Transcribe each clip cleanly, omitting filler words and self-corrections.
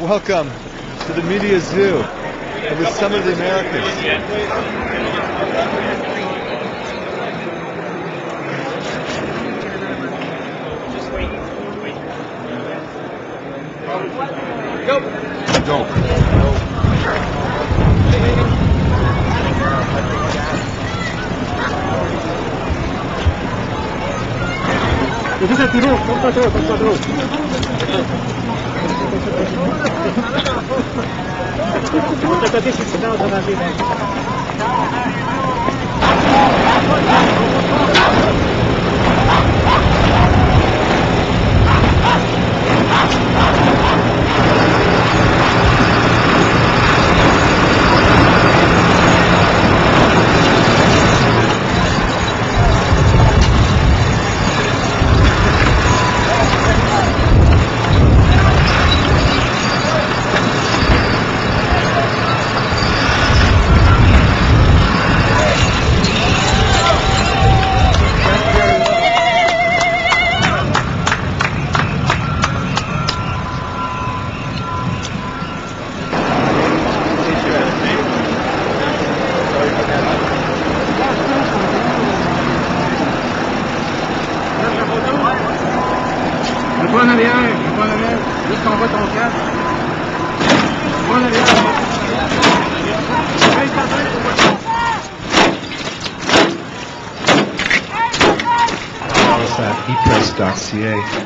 Welcome to the Media Zoo of the Summit of the Americas. Go.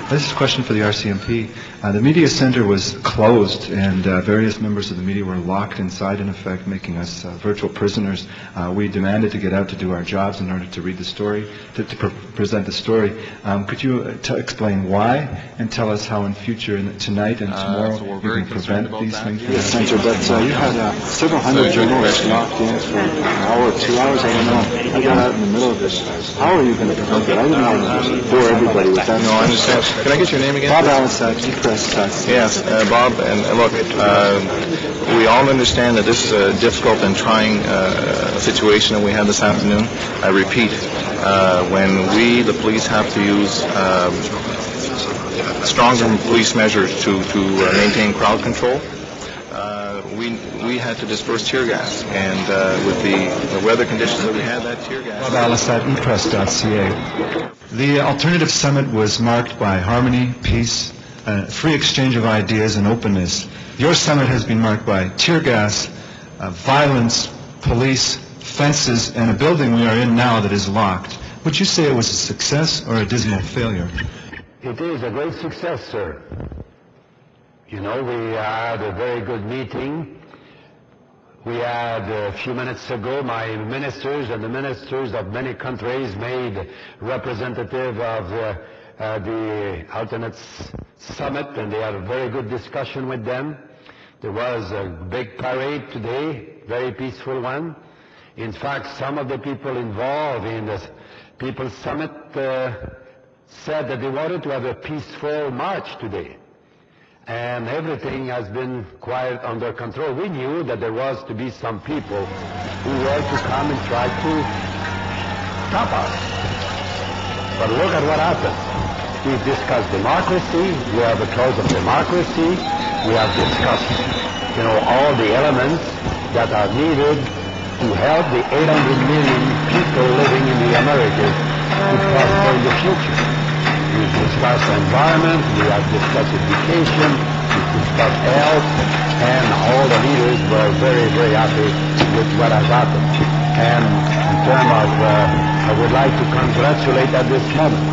This is a question for the RCMP. The media center was closed and various members of the media were locked inside, in effect, making us virtual prisoners. We demanded to get out to do our jobs in order to read the story, to present the story. Could you explain why and tell us how in future, tonight and tomorrow, you can prevent these things? Yes, Center, but you had several hundred journalists locked in for an hour, 2 hours, I don't know. I got out in the middle of this. How are you going to prevent that? I didn't want to bore everybody with that. No, I understand. Can I get your name again? Bob Allisat, Press. Yes, Bob, and look, we all understand that this is a difficult and trying situation that we had this afternoon. I repeat, when we, the police, have to use stronger police measures to maintain crowd control, we had to disperse tear gas, and with the weather conditions that we had, that tear gas... Bob Allisat, epress.ca. The alternative summit was marked by harmony, peace, free exchange of ideas, and openness. Your summit has been marked by tear gas, violence, police, fences, and a building we are in now that is locked. Would you say it was a success or a dismal failure? It is a great success, sir. You know, we had a very good meeting. We had a few minutes ago my ministers and the ministers of many countries made representative of the alternate summit, and they had a very good discussion with them. There was a big parade today, very peaceful one. In fact, some of the people involved in the People's Summit said that they wanted to have a peaceful march today. And everything has been quite under control. We knew that there was to be some people who were to come and try to stop us. But look at what happened. We've discussed democracy. We have the cause of democracy. We have discussed, all the elements that are needed to help the 800 million people living in the Americas to prosper in the future. We've discussed environment, we have discussed education, we've discussed health, and all the leaders were very, very happy with what has happened. And in terms of, I would like to congratulate at this moment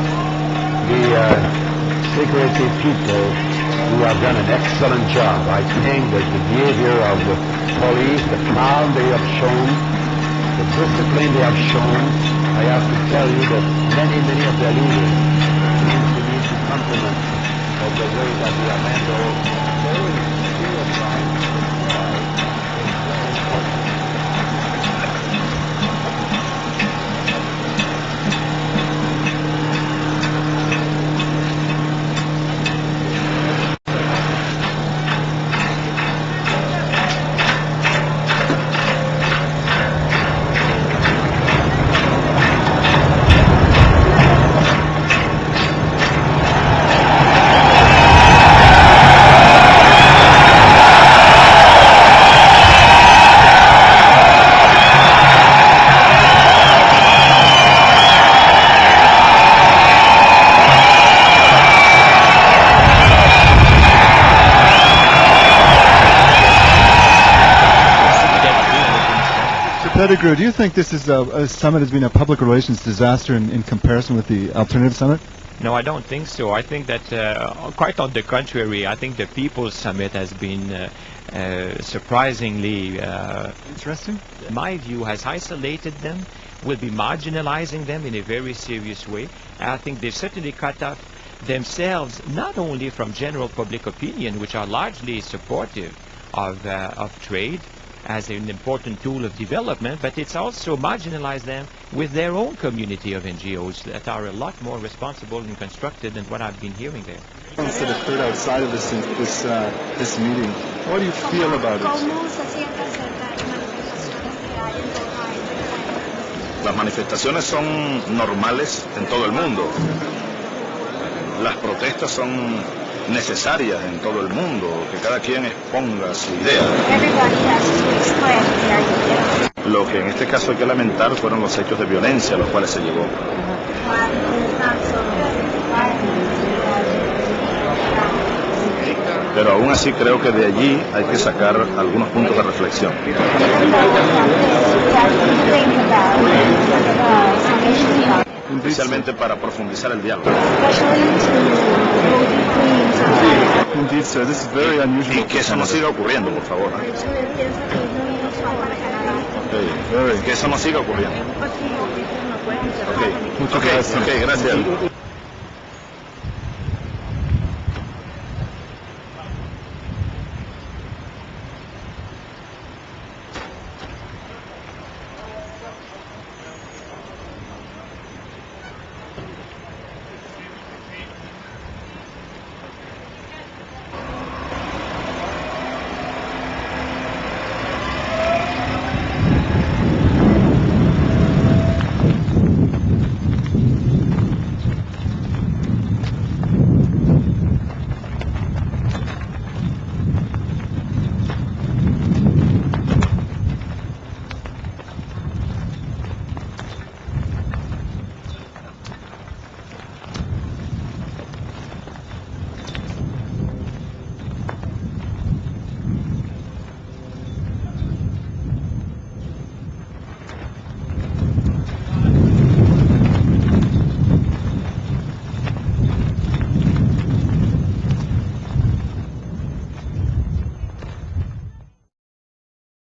the security people who have done an excellent job. I think that the behavior of the police, the calm they have shown, the discipline they have shown, I have to tell you that many of the leaders seem to need to compliment of the way that we have handled very serious crimes. Pettigrew, do you think this is a summit has been a public relations disaster in comparison with the alternative summit? No, I don't think so. I think that, quite on the contrary, I think the People's Summit has been surprisingly Interesting. my view, has isolated them, will be marginalizing them in a very serious way. I think they've certainly cut off themselves not only from general public opinion, which are largely supportive of trade as an important tool of development, but it's also marginalized them with their own community of NGOs that are a lot more responsible and constructive than what I've been hearing there. That occurred outside of this meeting. What do you feel about it? Las manifestaciones son normales en todo el mundo. Las protestas son necesarias en todo el mundo, que cada quien exponga su idea. Lo que en este caso hay que lamentar fueron los hechos de violencia a los cuales se llegó. Pero aún así creo que de allí hay que sacar algunos puntos de reflexión. Especialmente para profundizar el diálogo. Indeed, sir, this is very unusual. Y que eso no siga ocurriendo, por favor. Que eso no siga ocurriendo. Ok, gracias.